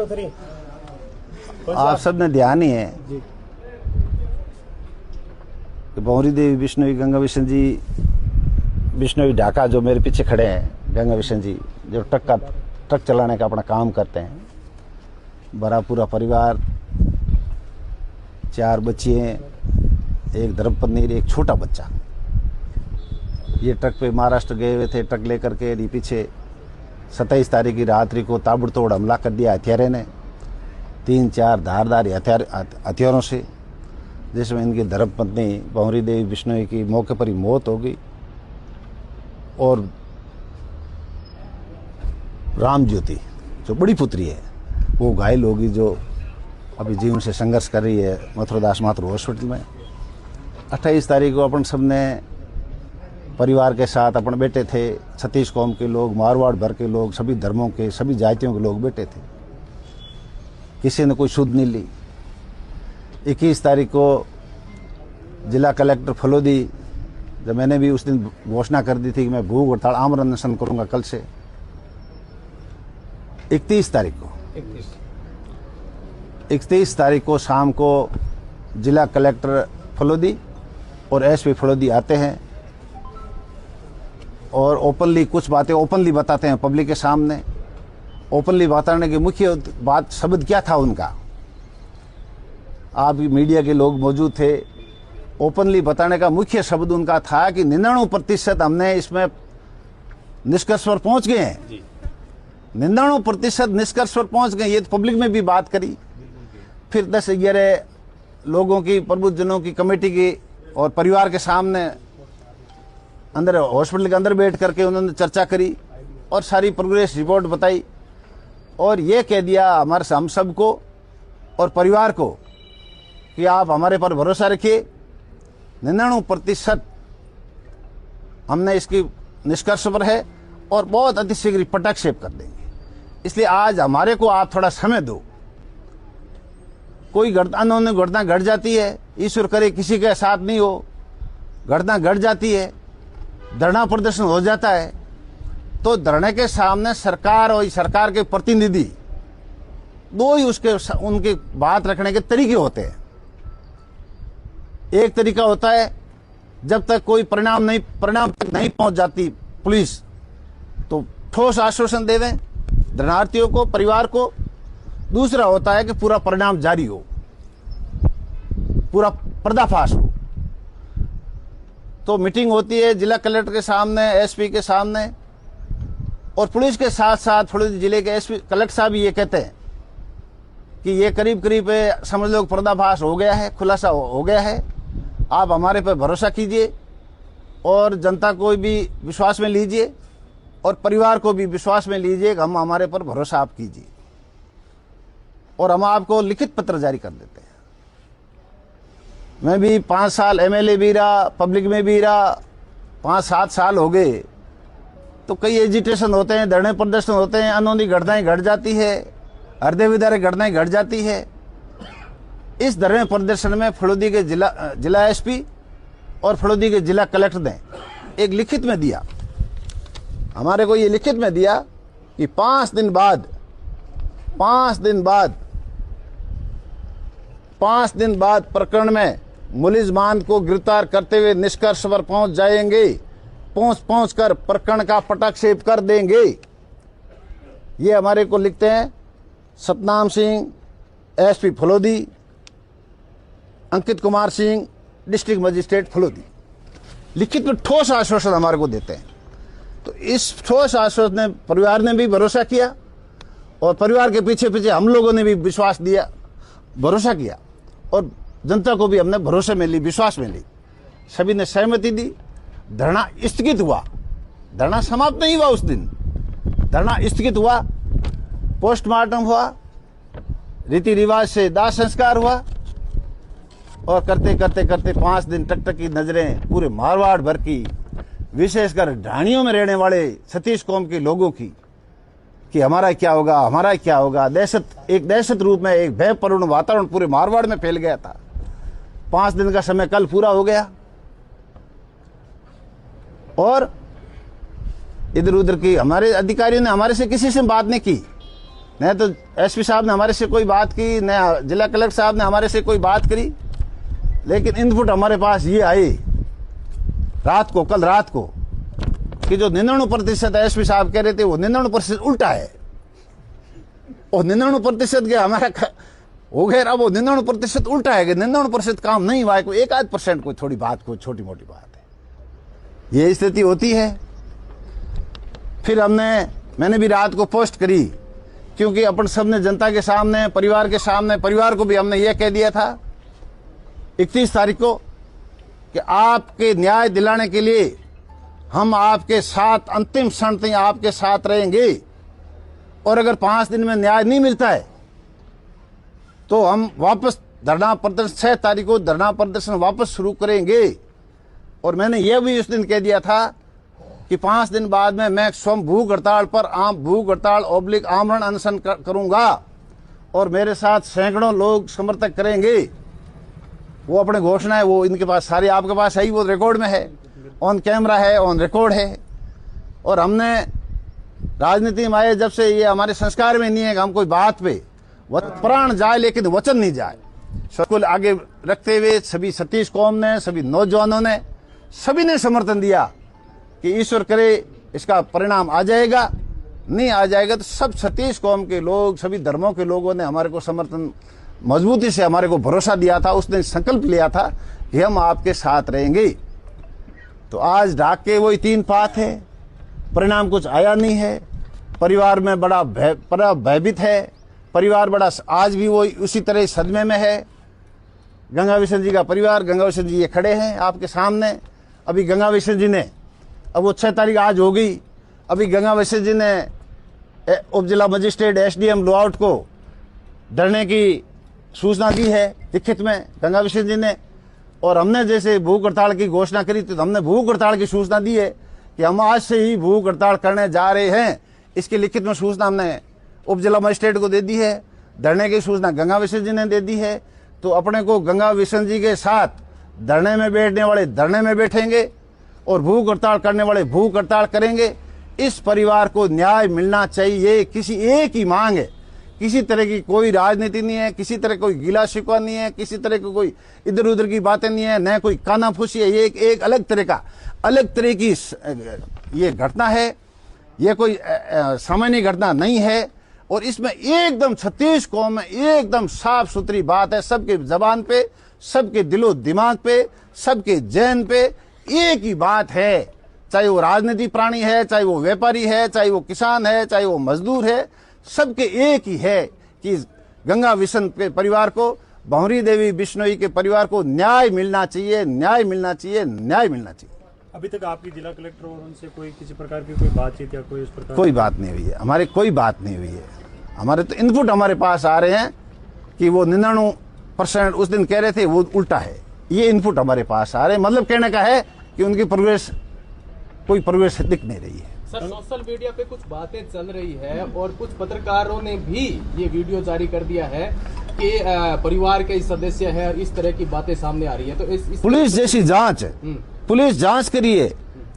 आप सब ने ध्यान ही है कि भंवरी देवी बिश्नोई गंगा बिशन जी, बिश्नोई ढाका जो मेरे पीछे खड़े हैं, गंगा बिशन जी जो ट्रक चलाने का अपना काम करते हैं। बड़ा पूरा परिवार, 4 बच्चे हैं, एक धर्मपत्नी, एक छोटा बच्चा। ये ट्रक पे महाराष्ट्र गए हुए थे, ट्रक लेकर के। पीछे 27 तारीख की रात्रि को ताबड़तोड़ हमला कर दिया हथियारे ने, 3-4 धारदार हथियारों से, जिसमें इनकी धर्मपत्नी भंवरी देवी बिश्नोई की मौके पर ही मौत हो गई और राम ज्योति जो बड़ी पुत्री है वो घायल होगी, जो अभी जीवन से संघर्ष कर रही है मथुरादास मातृ हॉस्पिटल में। 28 तारीख को अपन सबने परिवार के साथ अपने बैठे थे, 36 कौम के लोग, मारवाड़ भर के लोग, सभी धर्मों के, सभी जातियों के लोग बैठे थे। किसी ने कोई सुध नहीं ली। 21 तारीख को जिला कलेक्टर फलोदी, जब मैंने भी उस दिन घोषणा कर दी थी कि मैं भूख हड़ताल आमरण अनशन करूंगा कल से, 31 तारीख को शाम को जिला कलेक्टर फलोदी और एसपी फलोदी आते हैं और ओपनली कुछ बातें ओपनली बताते हैं पब्लिक के सामने। ओपनली बताने की मुख्य बात, शब्द क्या था उनका, आप मीडिया के लोग मौजूद थे। ओपनली बताने का मुख्य शब्द उनका था कि 99% हमने इसमें निष्कर्ष पर पहुंच गए हैं, 99% निष्कर्ष पर पहुंच गए। ये तो पब्लिक में भी बात करी। फिर 10-11 लोगों की, प्रबुद्धजनों की कमेटी की और परिवार के सामने अंदर हॉस्पिटल के अंदर बैठ करके उन्होंने चर्चा करी और सारी प्रोग्रेस रिपोर्ट बताई और ये कह दिया हमारे हम सबको और परिवार को कि आप हमारे पर भरोसा रखिए, 99% हमने इसकी निष्कर्ष पर है और बहुत अतिशीघ्र पटाक्षेप कर देंगे। इसलिए आज हमारे को आप थोड़ा समय दो। कोई अनहोनी घटना घट जाती है, ईश्वर करे किसी के साथ नहीं हो, घटना घट जाती है, धरना प्रदर्शन हो जाता है, तो धरने के सामने सरकार और सरकार के प्रतिनिधि दो ही उनके बात रखने के तरीके होते हैं। एक तरीका होता है जब तक कोई परिणाम तक नहीं पहुंच जाती पुलिस, तो ठोस आश्वासन देवें धरनार्थियों को, परिवार को। दूसरा होता है कि पूरा परिणाम जारी हो, पूरा पर्दाफाश हो। तो मीटिंग होती है जिला कलेक्टर के सामने, एसपी के सामने और पुलिस के साथ साथ फलोदी जिले के एसपी कलेक्टर साहब ये कहते हैं कि ये करीब करीब समझ लो पर्दाफाश हो गया है, खुलासा हो गया है, आप हमारे पर भरोसा कीजिए और जनता को भी विश्वास में लीजिए और परिवार को भी विश्वास में लीजिए कि हम हमारे पर भरोसा आप कीजिए और हम आपको लिखित पत्र जारी कर देते हैं। मैं भी 5 साल एमएलए भी रहा, पब्लिक में भी रहा, 5-7 साल हो गए, तो कई एजिटेशन होते हैं, धरने प्रदर्शन होते हैं, अनहोनी घटनाएं घट जाती है, हृदय विदारक घटनाएं घट जाती है। इस धरने प्रदर्शन में फलोदी के जिला एसपी और फलोदी के जिला कलेक्टर ने एक लिखित में दिया, हमारे को ये लिखित में दिया कि 5 दिन बाद प्रकरण में मुलिज़मान को गिरफ्तार करते हुए निष्कर्ष पर पहुंच जाएंगे, पहुंच कर प्रकरण का पटाक्षेप कर देंगे। ये हमारे को लिखते हैं Satnam Singh, SP Phalodi, Ankit Kumar Singh, district magistrate Phalodi. लिखित में ठोस आश्वासन हमारे को देते हैं। तो इस ठोस आश्वासन ने परिवार ने भी भरोसा किया और परिवार के पीछे पीछे हम लोगों ने भी विश्वास दिया, भरोसा किया और जनता को भी हमने भरोसे में ली, विश्वास में ली। सभी ने सहमति दी। धरना स्थगित हुआ, धरना समाप्त नहीं हुआ उस दिन, धरना स्थगित हुआ, पोस्टमार्टम हुआ, रीति रिवाज से दाह संस्कार हुआ और करते 5 दिन तक की नजरें पूरे मारवाड़ भर की, विशेषकर ढाणियों में रहने वाले 36 कौम के लोगों की कि हमारा क्या होगा। दहशत रूप में एक भयपूर्ण वातावरण पूरे मारवाड़ में फैल गया था। 5 दिन का समय कल पूरा हो गया और इधर उधर की हमारे अधिकारियों ने हमारे से किसी से बात नहीं की। न तो एसपी साहब ने हमारे से कोई बात की, न जिला कलेक्टर साहब ने हमारे से कोई बात करी, लेकिन इनपुट हमारे पास ये आई रात को, कल रात को, कि जो 99% एसपी साहब कह रहे थे वो 99% उल्टा है। और 99% के हमारा हो गया, अब वो 99% उल्टा है कि 99% काम नहीं हुआ है, कोई 1-8% कोई थोड़ी बात, कोई छोटी मोटी बात है, ये स्थिति होती है। फिर मैंने भी रात को पोस्ट करी, क्योंकि अपन सबने जनता के सामने, परिवार के सामने, परिवार को भी हमने ये कह दिया था 31 तारीख को कि आपके न्याय दिलाने के लिए हम आपके साथ अंतिम क्षण तक आपके साथ रहेंगे, और अगर 5 दिन में न्याय नहीं मिलता है तो हम वापस धरना प्रदर्शन 6 तारीख को धरना प्रदर्शन वापस शुरू करेंगे। और मैंने यह भी उस दिन कह दिया था कि 5 दिन बाद में मैं स्वयं भूख हड़ताल पर भूख हड़ताल / आमरण अनशन करूंगा, और मेरे साथ सैकड़ों लोग समर्थक करेंगे। वो अपने घोषणा है, वो इनके पास सारी, आपके पास है ही, वो रिकॉर्ड में है, ऑन कैमरा है, ऑन रिकॉर्ड है। और हमने राजनीति में आए जब से ये हमारे संस्कार में नहीं है कि हम कोई बात पे प्राण जाए लेकिन वचन नहीं जाए। सबको आगे रखते हुए सभी सतीश कौम ने, सभी नौजवानों ने, सभी ने समर्थन दिया कि ईश्वर करे इसका परिणाम आ जाएगा, नहीं आ जाएगा तो सब सतीश कौम के लोग, सभी धर्मों के लोगों ने हमारे को समर्थन मजबूती से, हमारे को भरोसा दिया था। उसने संकल्प लिया था कि हम आपके साथ रहेंगे। तो आज ढाक के वही 3 पात है, परिणाम कुछ आया नहीं है। परिवार में बड़ा भयभीत है, परिवार बड़ा आज भी वो उसी तरह सदमे में है। गंगा बिशन जी का परिवार, गंगा बिशन जी ये खड़े हैं आपके सामने। अभी गंगा बिशन जी ने, अब वो 6 तारीख आज हो गई, अभी गंगा बिशन जी ने उप जिला मजिस्ट्रेट SDM लोआउट को डरने की सूचना दी है लिखित में गंगा बिशन जी ने। और हमने जैसे भूख हड़ताल की घोषणा करी तो हमने भूख हड़ताल की सूचना दी है कि हम आज से ही भूख हड़ताल करने जा रहे हैं। इसकी लिखित में सूचना हमने उप जिला मजिस्ट्रेट को दे दी है, धरने की सूचना गंगा बिशन जी ने दे दी है। तो अपने को गंगा बिशन जी के साथ धरने में बैठने वाले धरने में बैठेंगे और भूख हड़ताल करने वाले भूख हड़ताल करेंगे। इस परिवार को न्याय मिलना चाहिए, किसी एक ही मांग है, किसी तरह की कोई राजनीति नहीं है, किसी तरह कोई गिला शिकवा नहीं है, किसी तरह की कोई इधर उधर की बातें नहीं है, न कोई कानाफूसी है। ये एक अलग तरह की ये घटना है, ये कोई सामान्य घटना नहीं है। और इसमें एकदम छत्तीस कौम में एकदम साफ सुथरी बात है, सबके जबान पे, सबके दिलो दिमाग पे, सबके जहन पे एक ही बात है। चाहे वो राजनीति प्राणी है, चाहे वो व्यापारी है, चाहे वो किसान है, चाहे वो मजदूर है, सबके एक ही है कि गंगा बिशन के परिवार को, भंवरी देवी बिश्नोई के परिवार को न्याय मिलना चाहिए, न्याय मिलना चाहिए, न्याय मिलना चाहिए। अभी तक आपकी जिला कलेक्टर और उनसे कोई किसी प्रकार की कोई बातचीत या कोई इस प्रकार कोई बात नहीं हुई है, हमारे कोई बात नहीं हुई है। हमारे तो इनपुट हमारे पास आ रहे हैं कि वो 99% उस दिन कह रहे थे वो उल्टा है। ये इनपुट हमारे पास आ रहे हैं, मतलब कहने का है कि उनकी कोई प्रोग्रेस दिख नहीं रही है। सर, सोशल मीडिया पे कुछ बातें चल रही है और कुछ पत्रकारों ने भी ये वीडियो जारी कर दिया है कि परिवार के सदस्य है, इस तरह की बातें सामने आ रही है। तो इस पुलिस जैसी जांच, पुलिस जांच करिए,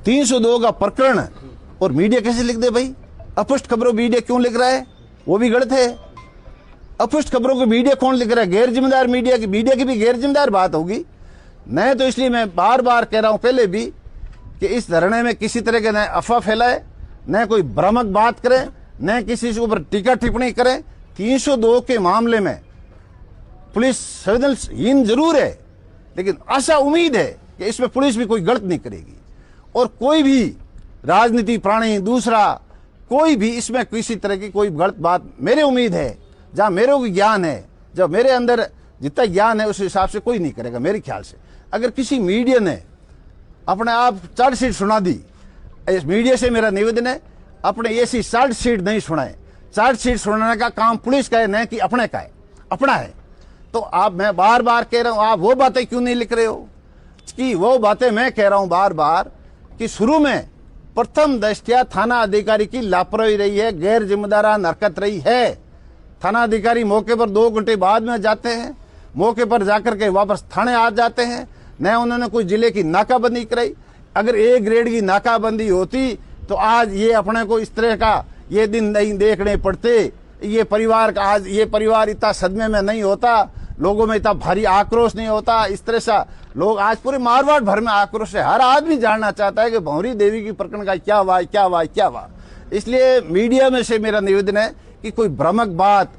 302 का प्रकरण, और मीडिया कैसे लिख दे भाई? अपुष्ट खबरों मीडिया क्यों लिख रहा है? वो भी गलत है। अपुष्ट खबरों को मीडिया कौन लिख रहा है? गैर जिम्मेदार मीडिया की भी गैर जिम्मेदार बात होगी। मैं तो इसलिए मैं बार बार कह रहा हूं पहले भी कि इस धरने में किसी तरह के न अफवाह फैलाए, न कोई भ्रामक बात करे, न किसी के ऊपर टीका टिप्पणी करे। 302 के मामले में पुलिस संवेदनहीन जरूर है, लेकिन आशा उम्मीद है कि इसमें पुलिस भी कोई गलत नहीं करेगी, और कोई भी राजनीति प्राणी दूसरा कोई भी इसमें किसी तरह की कोई गलत बात, मेरे उम्मीद है, जहां मेरे को ज्ञान है, जब मेरे अंदर जितना ज्ञान है उस हिसाब से कोई नहीं करेगा मेरे ख्याल से। अगर किसी मीडिया ने अपने आप चार्जशीट सुना दी, इस मीडिया से मेरा निवेदन है अपने ऐसी चार्जशीट नहीं सुनाए। चार्जशीट सुनाने का काम पुलिस का है, न कि अपने का है, अपना है। तो मैं बार बार कह रहा हूं, आप वो बातें क्यों नहीं लिख रहे हो कि वो बातें मैं कह रहा हूं बार बार कि शुरू में प्रथम दृष्टया थाना अधिकारी की लापरवाही रही है, गैर जिम्मेदाराना हरकत रही है। थाना अधिकारी मौके पर 2 घंटे बाद में जाते हैं, मौके पर जाकर के वापस थाने आ जाते हैं, न उन्होंने कोई जिले की नाकाबंदी कराई। अगर A ग्रेड की नाकाबंदी होती तो आज ये अपने को इस तरह का ये दिन नहीं देखने पड़ते। ये परिवार का आज ये परिवार इतना सदमे में नहीं होता, लोगों में इतना भारी आक्रोश नहीं होता। इस तरह से लोग आज पूरे मारवाड़ भर में आक्रोश है। हर आदमी जानना चाहता है कि भंवरी देवी की प्रकरण का क्या हुआ, क्या हुआ, क्या हुआ। इसलिए मीडिया में से मेरा निवेदन है कि कोई भ्रामक बात,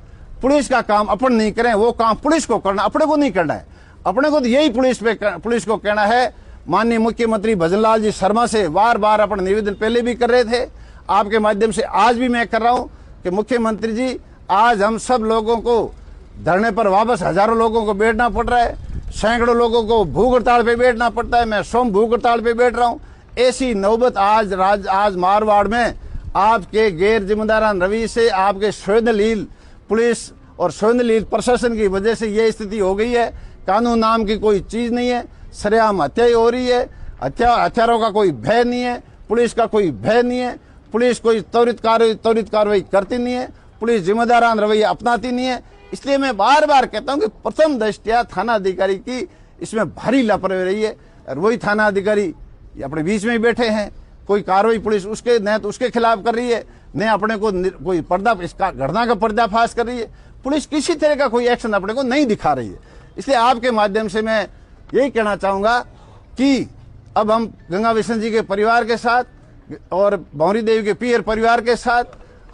पुलिस का काम अपन नहीं करें, वो काम पुलिस को करना, अपने को नहीं करना है। अपने को तो यही पुलिस को कहना है। माननीय मुख्यमंत्री भजनलाल जी शर्मा से बार बार अपन निवेदन पहले भी कर रहे थे, आपके माध्यम से आज भी मैं कर रहा हूं कि मुख्यमंत्री जी, आज हम सब लोगों को धरने पर वापस हजारों लोगों को बैठना पड़ रहा है, सैकड़ों लोगों को भूख हड़ताल पे बैठना पड़ता है। मैं स्वयं भूख हड़ताल पे बैठ रहा हूं। ऐसी नौबत आज मारवाड़ में आपके गैर जिम्मेदारान रवैये से, आपके संवेदनशील पुलिस और संवेदनशील प्रशासन की वजह से ये स्थिति हो गई है। कानून नाम की कोई चीज नहीं है, सरेआम हत्या हो रही है, हथियारों का कोई भय नहीं है, पुलिस का कोई भय नहीं है, पुलिस कोई त्वरित कार्रवाई करती नहीं है, पुलिस जिम्मेदारान रवैया अपनाती नहीं है। इसलिए मैं बार बार कहता हूं कि प्रथम दृष्टया थाना अधिकारी की इसमें भारी लापरवाही रही है। और वही थाना अधिकारी अपने बीच में ही बैठे हैं, कोई कार्रवाई पुलिस उसके न तो उसके खिलाफ कर रही है, न अपने को कोई इसका घटना का पर्दाफाश कर रही है। पुलिस किसी तरह का कोई एक्शन अपने को नहीं दिखा रही है। इसलिए आपके माध्यम से मैं यही कहना चाहूंगा कि अब हम गंगा बिशन जी के परिवार के साथ और भंवरी देवी के पीर परिवार के साथ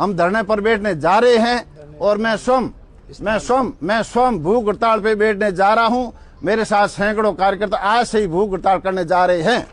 हम धरने पर बैठने जा रहे हैं। और मैं स्वयं भूख हड़ताल पे बैठने जा रहा हूं। मेरे साथ सैकड़ों कार्यकर्ता आज से ही भूख हड़ताल करने जा रहे हैं।